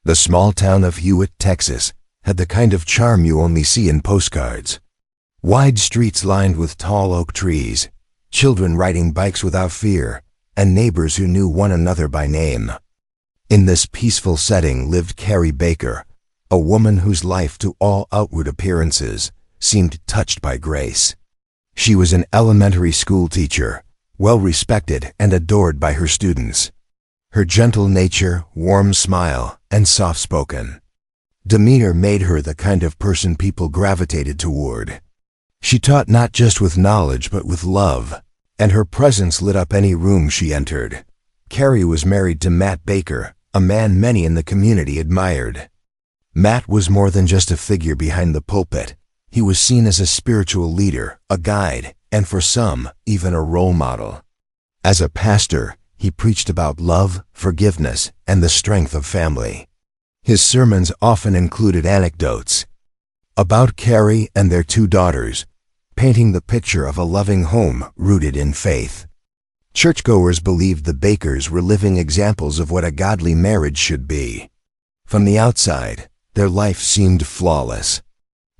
The small town of Hewitt, Texas, had the kind of charm you only see in postcards. Wide streets lined with tall oak trees, children riding bikes without fear, and neighbors who knew one another by name. In this peaceful setting lived Kari Baker, a woman whose life, to all outward appearances, seemed touched by grace. She was an elementary school teacher, well respected and adored by her students. Her gentle nature, warm smile, and soft-spoken demeanor made her the kind of person people gravitated toward. She taught not just with knowledge but with love, and her presence lit up any room she entered. Kari was married to Matt Baker, a man many in the community admired. Matt was more than just a figure behind the pulpit. He was seen as a spiritual leader, a guide, and for some, even a role model. As a pastor, he preached about love, forgiveness, and the strength of family. His sermons often included anecdotes about Kari and their two daughters, painting the picture of a loving home rooted in faith. Churchgoers believed the Bakers were living examples of what a godly marriage should be. From the outside, their life seemed flawless.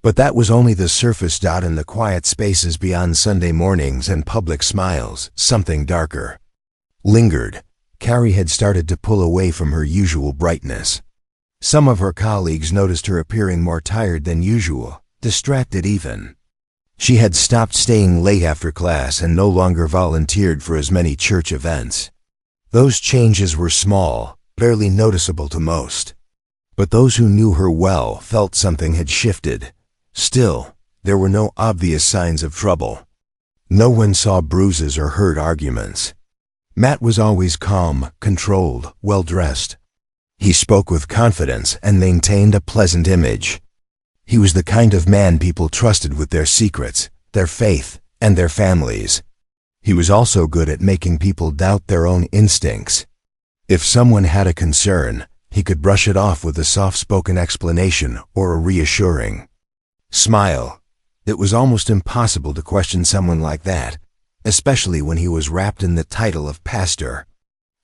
But that was only the surface. In the quiet spaces beyond Sunday mornings and public smiles, something darker lingered. Kari had started to pull away from her usual brightness. Some of her colleagues noticed her appearing more tired than usual, distracted even. She had stopped staying late after class and no longer volunteered for as many church events. Those changes were small, barely noticeable to most. But those who knew her well felt something had shifted. Still, there were no obvious signs of trouble. No one saw bruises or heard arguments. Matt was always calm, controlled, well-dressed. He spoke with confidence and maintained a pleasant image. He was the kind of man people trusted with their secrets, their faith, and their families. He was also good at making people doubt their own instincts. If someone had a concern, he could brush it off with a soft-spoken explanation or a reassuring smile. It was almost impossible to question someone like that, especially when he was wrapped in the title of pastor.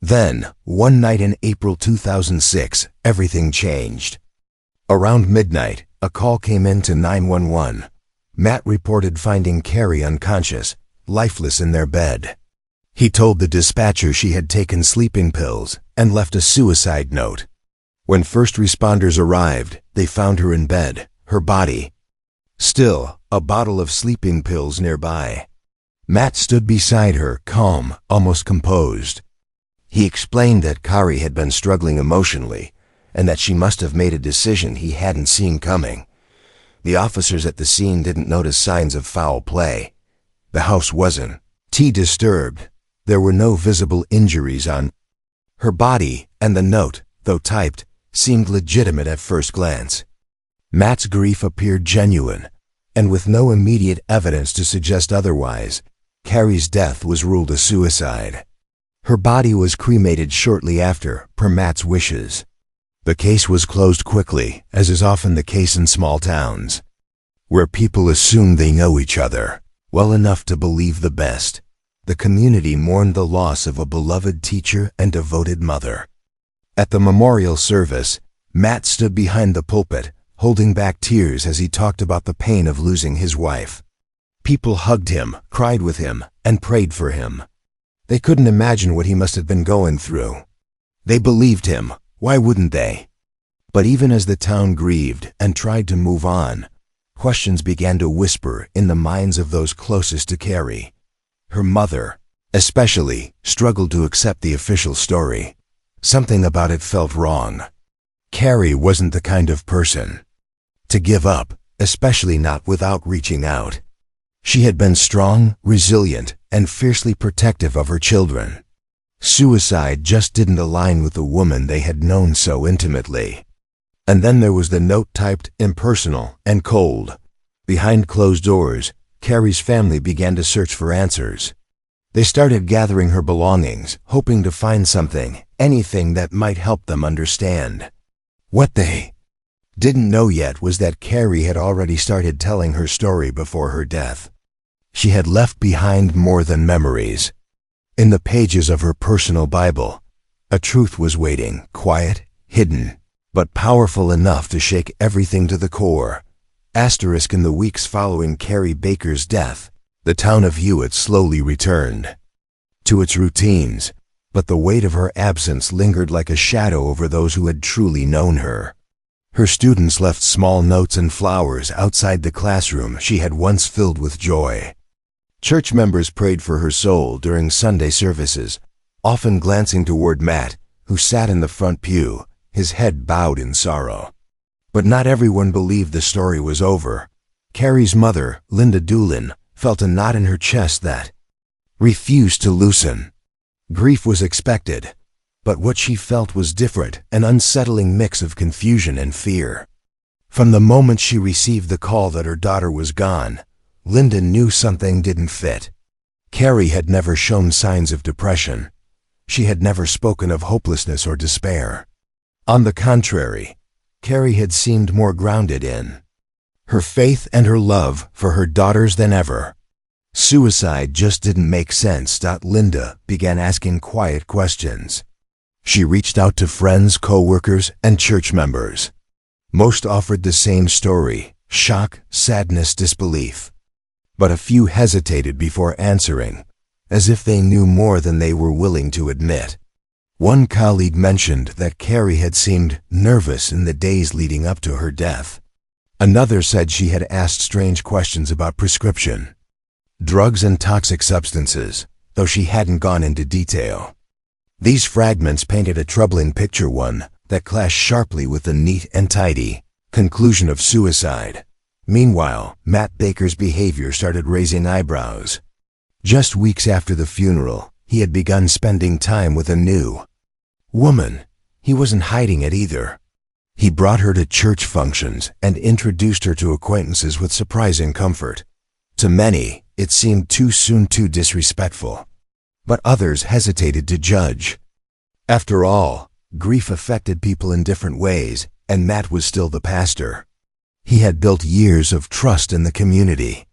Then, one night in April 2006, everything changed. Around midnight, a call came in to 911. Matt reported finding Kari unconscious, lifeless in their bed. He told the dispatcher she had taken sleeping pills and left a suicide note. When first responders arrived, they found her in bed, her body still, a bottle of sleeping pills nearby. Matt stood beside her, calm, almost composed. He explained that Kari had been struggling emotionally, and that she must have made a decision he hadn't seen coming. The officers at the scene didn't notice signs of foul play. The house wasn't disturbed. There were no visible injuries on her body, and the note, though typed, seemed legitimate at first glance. Matt's grief appeared genuine, and with no immediate evidence to suggest otherwise, Kari's death was ruled a suicide. Her body was cremated shortly after, per Matt's wishes. The case was closed quickly, as is often the case in small towns, where people assume they know each other well enough to believe the best. The community mourned the loss of a beloved teacher and devoted mother. At the memorial service, Matt stood behind the pulpit, holding back tears as he talked about the pain of losing his wife. People hugged him, cried with him, and prayed for him. They couldn't imagine what he must have been going through. They believed him. Why wouldn't they? But even as the town grieved and tried to move on, questions began to whisper in the minds of those closest to Kari. Her mother, especially, struggled to accept the official story. Something about it felt wrong. Kari wasn't the kind of person to give up, especially not without reaching out. She had been strong, resilient, and fiercely protective of her children. Suicide just didn't align with the woman they had known so intimately. And then there was the note typed impersonal and cold. Behind closed doors, Kari's family began to search for answers. They started gathering her belongings, hoping to find something, anything that might help them understand. What they didn't know yet was that Kari had already started telling her story before her death. She had left behind more than memories. In the pages of her personal Bible, a truth was waiting, quiet, hidden, but powerful enough to shake everything to the core. In the weeks following Kari Baker's death, the town of Hewitt slowly returned to its routines, but the weight of her absence lingered like a shadow over those who had truly known her. Her students left small notes and flowers outside the classroom she had once filled with joy. Church members prayed for her soul during Sunday services, often glancing toward Matt, who sat in the front pew, his head bowed in sorrow. But not everyone believed the story was over. Kari's mother, Linda Doolin, felt a knot in her chest that refused to loosen. Grief was expected, but what she felt was different, an unsettling mix of confusion and fear. From the moment she received the call that her daughter was gone, Linda knew something didn't fit. Kari had never shown signs of depression. She had never spoken of hopelessness or despair. On the contrary, Kari had seemed more grounded in her faith and her love for her daughters than ever. Suicide just didn't make sense. Linda began asking quiet questions. She reached out to friends, co-workers, and church members. Most offered the same story: shock, sadness, disbelief. But a few hesitated before answering, as if they knew more than they were willing to admit. One colleague mentioned that Kari had seemed nervous in the days leading up to her death. Another said she had asked strange questions about prescription, drugs, and toxic substances, though she hadn't gone into detail. These fragments painted a troubling picture, one that clashed sharply with the neat and tidy conclusion of suicide. Meanwhile, Matt Baker's behavior started raising eyebrows. Just weeks after the funeral, he had begun spending time with a new woman. He wasn't hiding it either. He brought her to church functions and introduced her to acquaintances with surprising comfort. To many, it seemed too soon, too disrespectful. But others hesitated to judge. After all, grief affected people in different ways, and Matt was still the pastor. He had built years of trust in the community.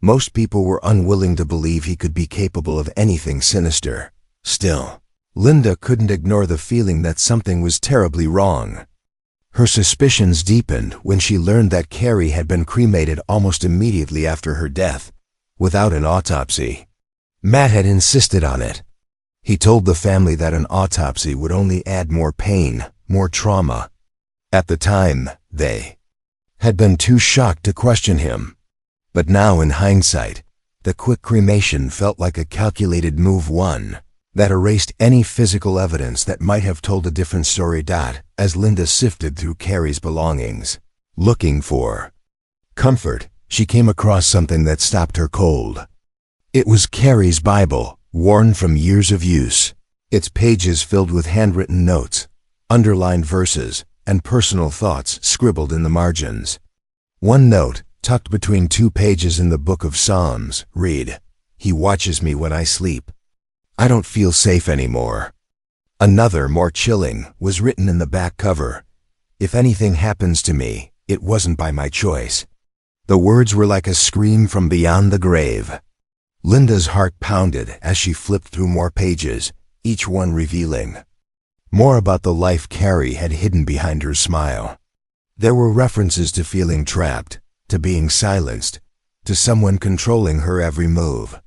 Most people were unwilling to believe he could be capable of anything sinister. Still, Linda couldn't ignore the feeling that something was terribly wrong. Her suspicions deepened when she learned that Kari had been cremated almost immediately after her death, without an autopsy. Matt had insisted on it. He told the family that an autopsy would only add more pain, more trauma. At the time, they had been too shocked to question him. But now, in hindsight, the quick cremation felt like a calculated move, one that erased any physical evidence that might have told a different story. As Linda sifted through Kari's belongings, looking for comfort, she came across something that stopped her cold. It was Kari's Bible, worn from years of use, its pages filled with handwritten notes, underlined verses, and personal thoughts scribbled in the margins. One note, tucked between 2 pages in the book of Psalms, read, "He watches me when I sleep. I don't feel safe anymore." Another, more chilling, was written in the back cover, "If anything happens to me, it wasn't by my choice." The words were like a scream from beyond the grave. Linda's heart pounded as she flipped through more pages, each one revealing more about the life Kari had hidden behind her smile. There were references to feeling trapped, to being silenced, to someone controlling her every move.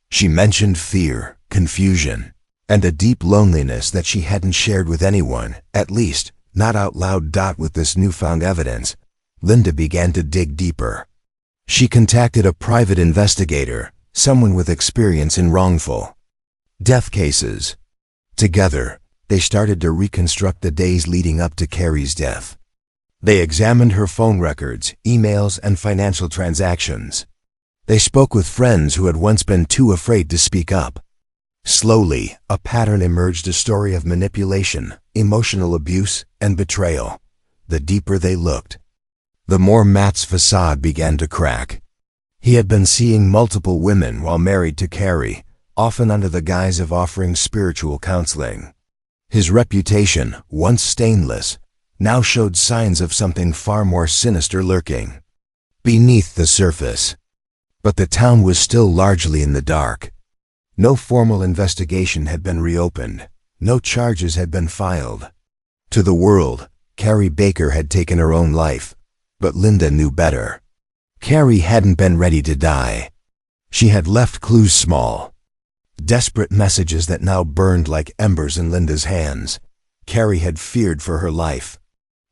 She mentioned fear, confusion, and a deep loneliness that she hadn't shared with anyone, at least not out loud. With this newfound evidence, Linda began to dig deeper. She contacted a private investigator, someone with experience in wrongful death cases. Together, they started to reconstruct the days leading up to Kari's death. They examined her phone records, emails, and financial transactions. They spoke with friends who had once been too afraid to speak up. Slowly, a pattern emerged, a story of manipulation, emotional abuse, and betrayal. The deeper they looked, the more Matt's facade began to crack. He had been seeing multiple women while married to Kari, often under the guise of offering spiritual counseling. His reputation, once stainless, now showed signs of something far more sinister lurking beneath the surface. But the town was still largely in the dark. No formal investigation had been reopened. No charges had been filed. To the world, Kari Baker had taken her own life, but Linda knew better. Kari hadn't been ready to die. She had left clues small, desperate messages that now burned like embers in Linda's hands. Kari had feared for her life.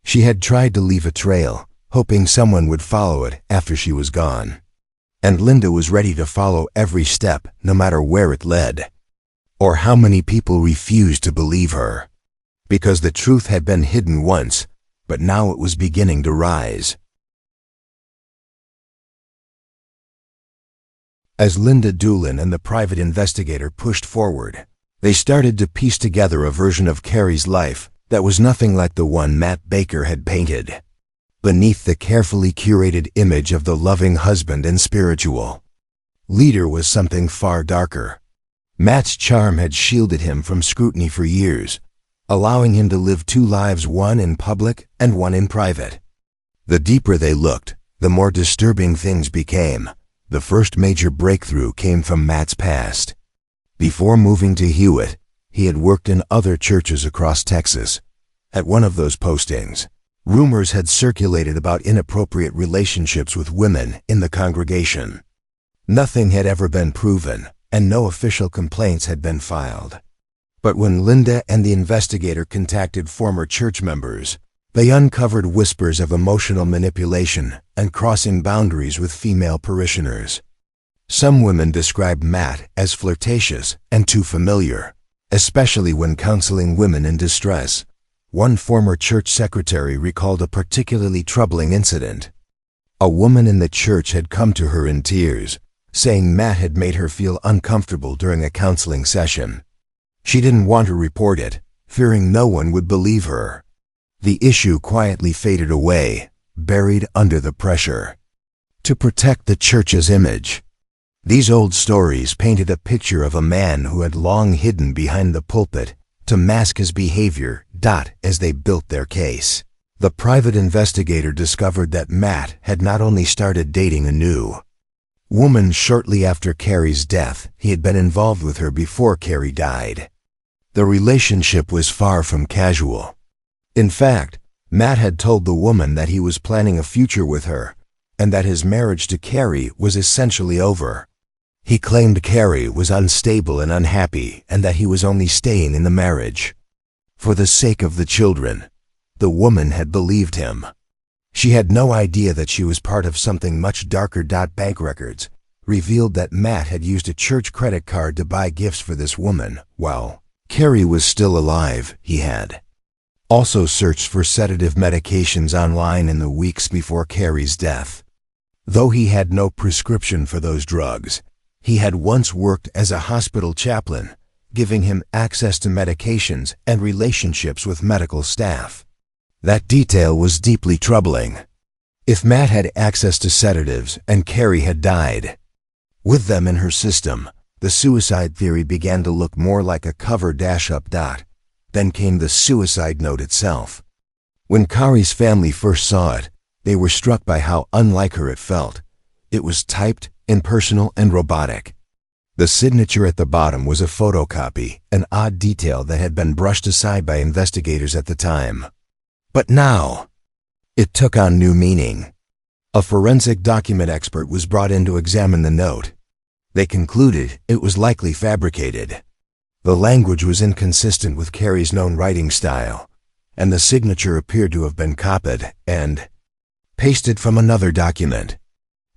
She had tried to leave a trail, hoping someone would follow it after she was gone. And Linda was ready to follow every step, no matter where it led, or how many people refused to believe her. Because the truth had been hidden once, but now it was beginning to rise. As Linda Doolin and the private investigator pushed forward, they started to piece together a version of Kari's life that was nothing like the one Matt Baker had painted. Beneath the carefully curated image of the loving husband and spiritual leader was something far darker. Matt's charm had shielded him from scrutiny for years, allowing him to live two lives, one in public and one in private. The deeper they looked, the more disturbing things became. The first major breakthrough came from Matt's past. Before moving to Hewitt, he had worked in other churches across Texas. At one of those postings, rumors had circulated about inappropriate relationships with women in the congregation. Nothing had ever been proven, and no official complaints had been filed. But when Linda and the investigator contacted former church members, they uncovered whispers of emotional manipulation and crossing boundaries with female parishioners. Some women described Matt as flirtatious and too familiar, especially when counseling women in distress. One former church secretary recalled a particularly troubling incident. A woman in the church had come to her in tears, saying Matt had made her feel uncomfortable during a counseling session. She didn't want to report it, fearing no one would believe her. The issue quietly faded away, buried under the pressure to protect the church's image. These old stories painted a picture of a man who had long hidden behind the pulpit to mask his behavior. As they built their case, the private investigator discovered that Matt had not only started dating a new woman shortly after Kari's death, he had been involved with her before Kari died. The relationship was far from casual. In fact, Matt had told the woman that he was planning a future with her, and that his marriage to Kari was essentially over. He claimed Kari was unstable and unhappy, and that he was only staying in the marriage for the sake of the children. The woman had believed him. She had no idea that she was part of something much darker. Bank records revealed that Matt had used a church credit card to buy gifts for this woman. While Kari was still alive, he had also searched for sedative medications online in the weeks before Kari's death. Though he had no prescription for those drugs, he had once worked as a hospital chaplain, giving him access to medications and relationships with medical staff. That detail was deeply troubling. If Matt had access to sedatives and Kari had died with them in her system, the suicide theory began to look more like a cover-up. Then came the suicide note itself. When Kari's family first saw it, they were struck by how unlike her it felt. It was typed, impersonal, and robotic. The signature at the bottom was a photocopy, an odd detail that had been brushed aside by investigators at the time. But now, it took on new meaning. A forensic document expert was brought in to examine the note. They concluded it was likely fabricated. The language was inconsistent with Kari's known writing style, and the signature appeared to have been copied and pasted from another document.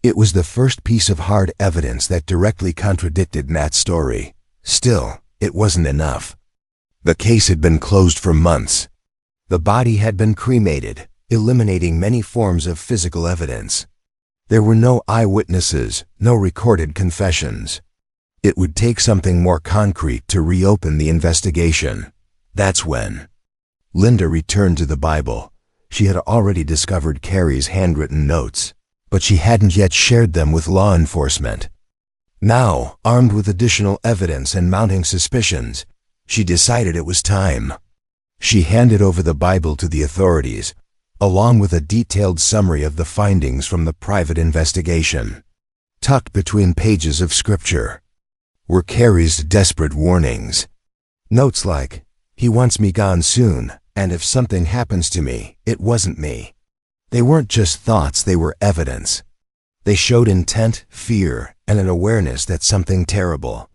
It was the first piece of hard evidence that directly contradicted Matt's story. Still, it wasn't enough. The case had been closed for months. The body had been cremated, eliminating many forms of physical evidence. There were no eyewitnesses, no recorded confessions. It would take something more concrete to reopen the investigation. That's when Linda returned to the Bible. She had already discovered Kari's handwritten notes, but she hadn't yet shared them with law enforcement. Now, armed with additional evidence and mounting suspicions, she decided it was time. She handed over the Bible to the authorities, along with a detailed summary of the findings from the private investigation. Tucked between pages of scripture were Kari's desperate warnings. Notes like, "He wants me gone soon. And if something happens to me, it wasn't me. They weren't just thoughts, they were evidence. They showed intent, fear, and an awareness that something terrible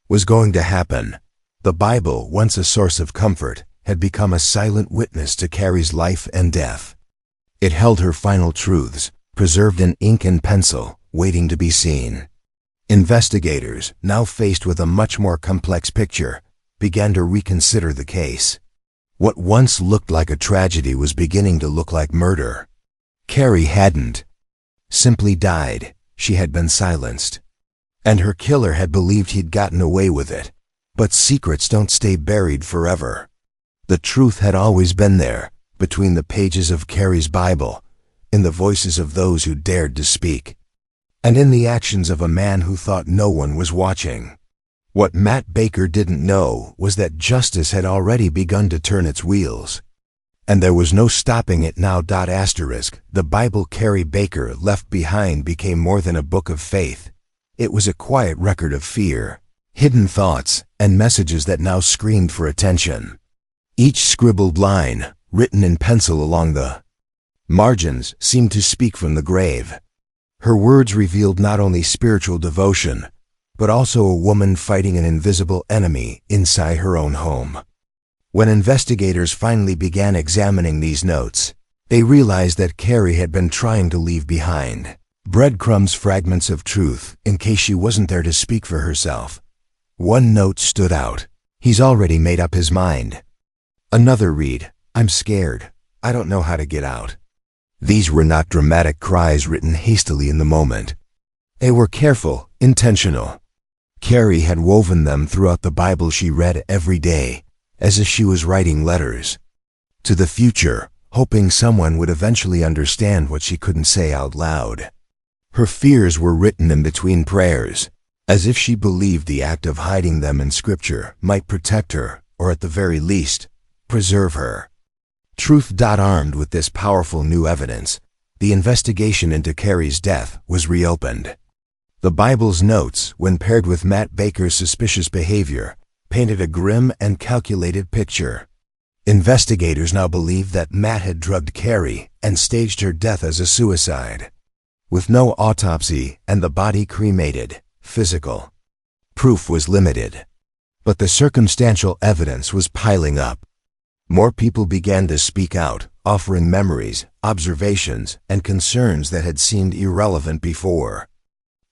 was going to happen. The Bible, once a source of comfort, had become a silent witness to Kari's life and death. It held her final truths, preserved in ink and pencil, waiting to be seen. Investigators, now faced with a much more complex picture, began to reconsider the case. What once looked like a tragedy was beginning to look like murder. Kari hadn't simply died, she had been silenced. And her killer had believed he'd gotten away with it. But secrets don't stay buried forever. The truth had always been there, between the pages of Kari's Bible, in the voices of those who dared to speak, and in the actions of a man who thought no one was watching. What Matt Baker didn't know was that justice had already begun to turn its wheels. And there was no stopping it now. The Bible Kari Baker left behind became more than a book of faith. It was a quiet record of fear, hidden thoughts, and messages that now screamed for attention. Each scribbled line, written in pencil along the margins, seemed to speak from the grave. Her words revealed not only spiritual devotion, but also a woman fighting an invisible enemy inside her own home. When investigators finally began examining these notes, they realized that Kari had been trying to leave behind breadcrumbs, fragments of truth, in case she wasn't there to speak for herself. One note stood out. He's already made up his mind. Another read, I'm scared. I don't know how to get out. These were not dramatic cries written hastily in the moment. They were careful, intentional. Kari had woven them throughout the Bible she read every day, as if she was writing letters to the future, hoping someone would eventually understand what she couldn't say out loud. Her fears were written in between prayers, as if she believed the act of hiding them in Scripture might protect her, or at the very least, preserve her. Armed with this powerful new evidence, the investigation into Kari's death was reopened. The Bible's notes, when paired with Matt Baker's suspicious behavior, painted a grim and calculated picture. Investigators now believed that Matt had drugged Kari and staged her death as a suicide. With no autopsy and the body cremated, physical proof was limited. But the circumstantial evidence was piling up. More people began to speak out, offering memories, observations, and concerns that had seemed irrelevant before.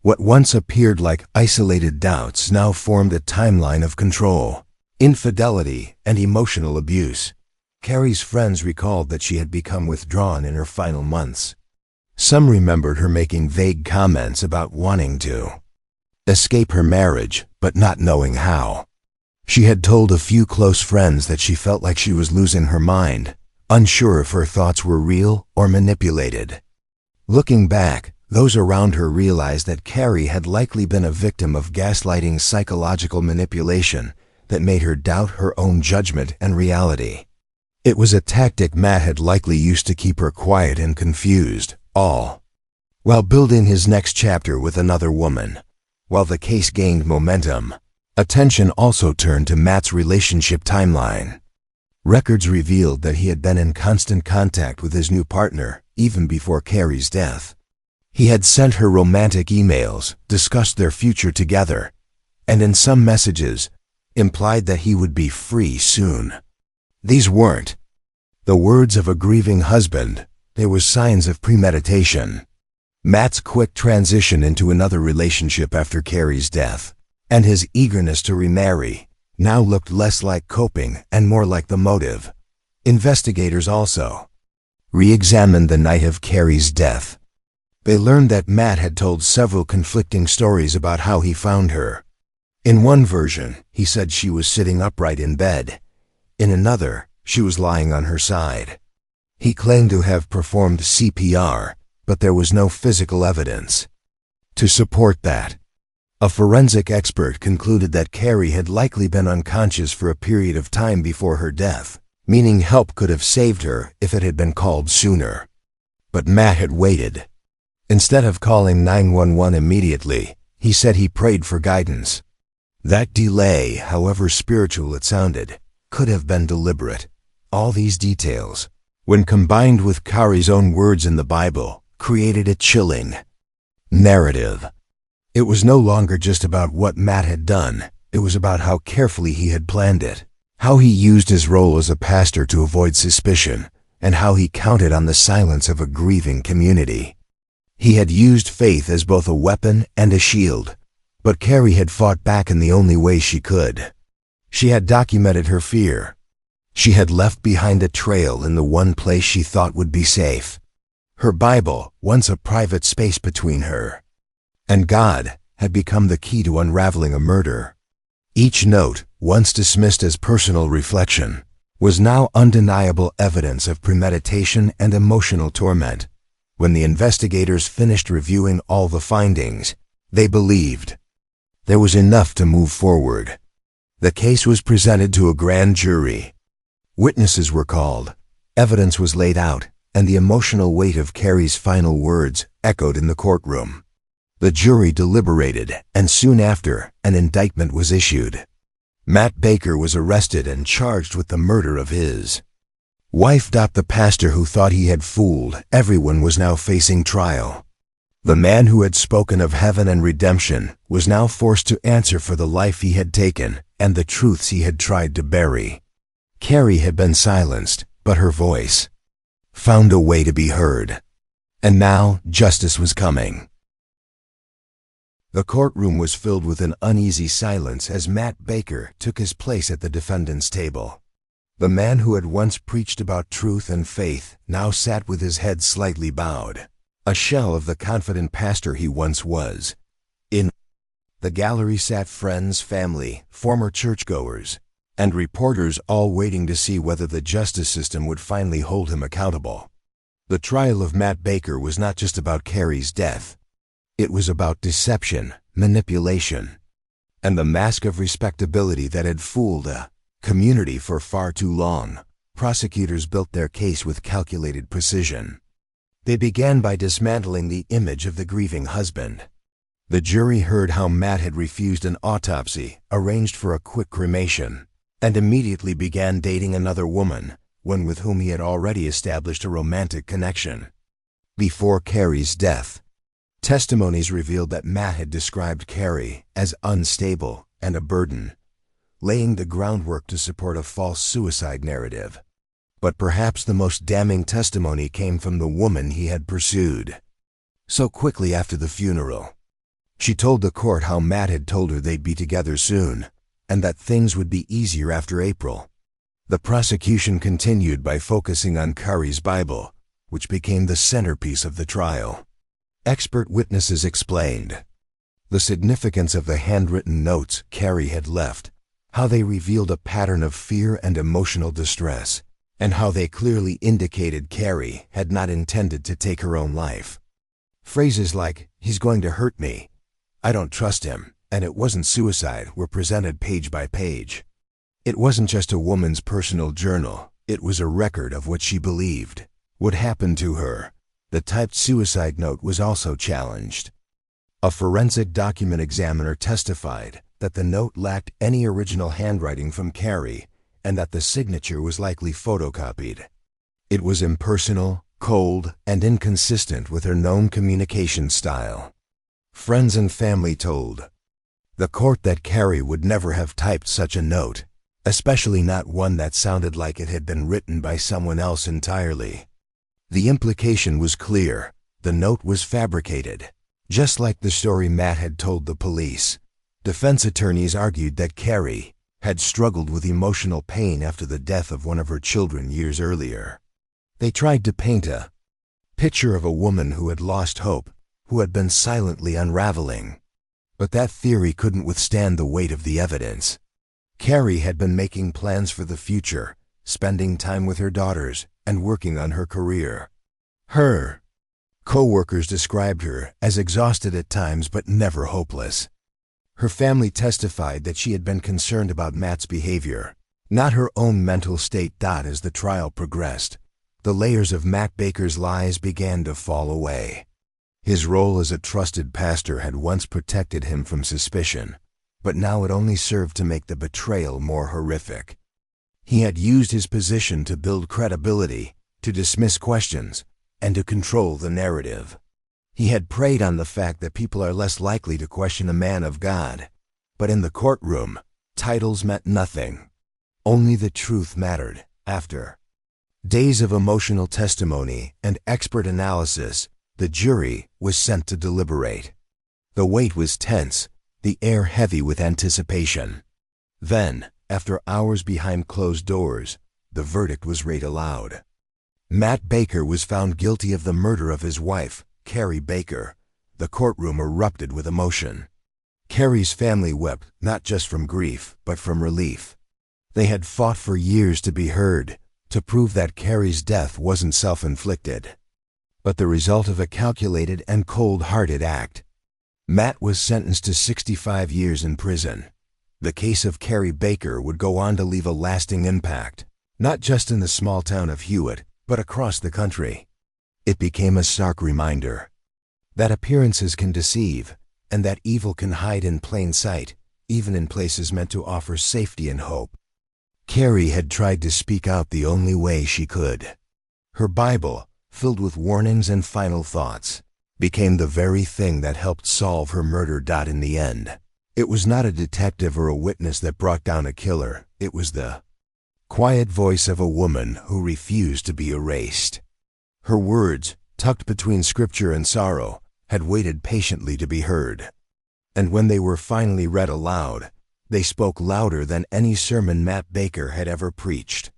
What once appeared like isolated doubts now formed a timeline of control, infidelity, and emotional abuse. Kari's friends recalled that she had become withdrawn in her final months. Some remembered her making vague comments about wanting to escape her marriage, but not knowing how. She had told a few close friends that she felt like she was losing her mind, unsure if her thoughts were real or manipulated. Looking back, those around her realized that Kari had likely been a victim of gaslighting psychological manipulation that made her doubt her own judgment and reality. It was a tactic Matt had likely used to keep her quiet and confused, all while building his next chapter with another woman. While the case gained momentum, attention also turned to Matt's relationship timeline. Records revealed that he had been in constant contact with his new partner, even before Kari's death. He had sent her romantic emails, discussed their future together, and in some messages, implied that he would be free soon. These weren't the words of a grieving husband, they were signs of premeditation. Matt's quick transition into another relationship after Kari's death, and his eagerness to remarry, now looked less like coping and more like the motive. Investigators also re-examined the night of Kari's death. They learned that Matt had told several conflicting stories about how he found her. In one version, he said she was sitting upright in bed. In another, she was lying on her side. He claimed to have performed CPR, but there was no physical evidence to support that. A forensic expert concluded that Kari had likely been unconscious for a period of time before her death, meaning help could have saved her if it had been called sooner. But Matt had waited. Instead of calling 911 immediately, he said he prayed for guidance. That delay, however spiritual it sounded, could have been deliberate. All these details, when combined with Kari's own words in the Bible, created a chilling narrative. It was no longer just about what Matt had done. It was about how carefully he had planned it, how he used his role as a pastor to avoid suspicion, and how he counted on the silence of a grieving community. He had used faith as both a weapon and a shield, but Kari had fought back in the only way she could. She had documented her fear. She had left behind a trail in the one place she thought would be safe. Her Bible, once a private space between her and God, had become the key to unraveling a murder. Each note, once dismissed as personal reflection, was now undeniable evidence of premeditation and emotional torment. When the investigators finished reviewing all the findings, they believed there was enough to move forward. The case was presented to a grand jury. Witnesses were called, evidence was laid out, and the emotional weight of Kari's final words echoed in the courtroom. The jury deliberated, and soon after, an indictment was issued. Matt Baker was arrested and charged with the murder of his wife. The pastor who thought he had fooled everyone was now facing trial. The man who had spoken of heaven and redemption was now forced to answer for the life he had taken and the truths he had tried to bury. Kari had been silenced, but her voice found a way to be heard. And now justice was coming. The courtroom was filled with an uneasy silence as Matt Baker took his place at the defendant's table. The man who had once preached about truth and faith now sat with his head slightly bowed, a shell of the confident pastor he once was. In the gallery sat friends, family, former churchgoers, and reporters, all waiting to see whether the justice system would finally hold him accountable. The trial of Matt Baker was not just about Kari's death. It was about deception, manipulation, and the mask of respectability that had fooled a community for far too long. Prosecutors built their case with calculated precision. They began by dismantling the image of the grieving husband. The jury heard how Matt had refused an autopsy, arranged for a quick cremation, and immediately began dating another woman, one with whom he had already established a romantic connection. Before Kari's death, testimonies revealed that Matt had described Kari as unstable and a burden, laying the groundwork to support a false suicide narrative. But perhaps the most damning testimony came from the woman he had pursued so quickly after the funeral. She told the court how Matt had told her they'd be together soon, and that things would be easier after April. The prosecution continued by focusing on Kari's Bible, which became the centerpiece of the trial. Expert witnesses explained the significance of the handwritten notes Kari had left, how they revealed a pattern of fear and emotional distress, and how they clearly indicated Kari had not intended to take her own life. Phrases like, "He's going to hurt me," "I don't trust him," and "it wasn't suicide" were presented page by page. It wasn't just a woman's personal journal, it was a record of what she believed would happen to her. The typed suicide note was also challenged. A forensic document examiner testified that the note lacked any original handwriting from Kari and that the signature was likely photocopied. It was impersonal, cold, and inconsistent with her known communication style. Friends and family told the court that Kari would never have typed such a note, especially not one that sounded like it had been written by someone else entirely. The implication was clear. The note was fabricated, just like the story Matt had told the police. Defense attorneys argued that Kari had struggled with emotional pain after the death of one of her children years earlier. They tried to paint a picture of a woman who had lost hope, who had been silently unraveling. But that theory couldn't withstand the weight of the evidence. Kari had been making plans for the future, spending time with her daughters, and working on her career. Her co-workers described her as exhausted at times but never hopeless. Her family testified that she had been concerned about Matt's behavior, not her own mental state. As the trial progressed, the layers of Matt Baker's lies began to fall away. His role as a trusted pastor had once protected him from suspicion, but now it only served to make the betrayal more horrific. He had used his position to build credibility, to dismiss questions, and to control the narrative. He had preyed on the fact that people are less likely to question a man of God. But in the courtroom, titles meant nothing. Only the truth mattered. After days of emotional testimony and expert analysis, the jury was sent to deliberate. The wait was tense, the air heavy with anticipation. Then, after hours behind closed doors, the verdict was read aloud. Matt Baker was found guilty of the murder of his wife, Kari Baker. The courtroom erupted with emotion. Kari's family wept, not just from grief, but from relief. They had fought for years to be heard, to prove that Kari's death wasn't self-inflicted, but the result of a calculated and cold-hearted act. Matt was sentenced to 65 years in prison. The case of Kari Baker would go on to leave a lasting impact, not just in the small town of Hewitt, but across the country. It became a stark reminder that appearances can deceive, and that evil can hide in plain sight, even in places meant to offer safety and hope. Kari had tried to speak out the only way she could. Her Bible, filled with warnings and final thoughts, became the very thing that helped solve her murder. In the end, it was not a detective or a witness that brought down a killer. It was the quiet voice of a woman who refused to be erased. Her words, tucked between scripture and sorrow, had waited patiently to be heard. And when they were finally read aloud, they spoke louder than any sermon Matt Baker had ever preached.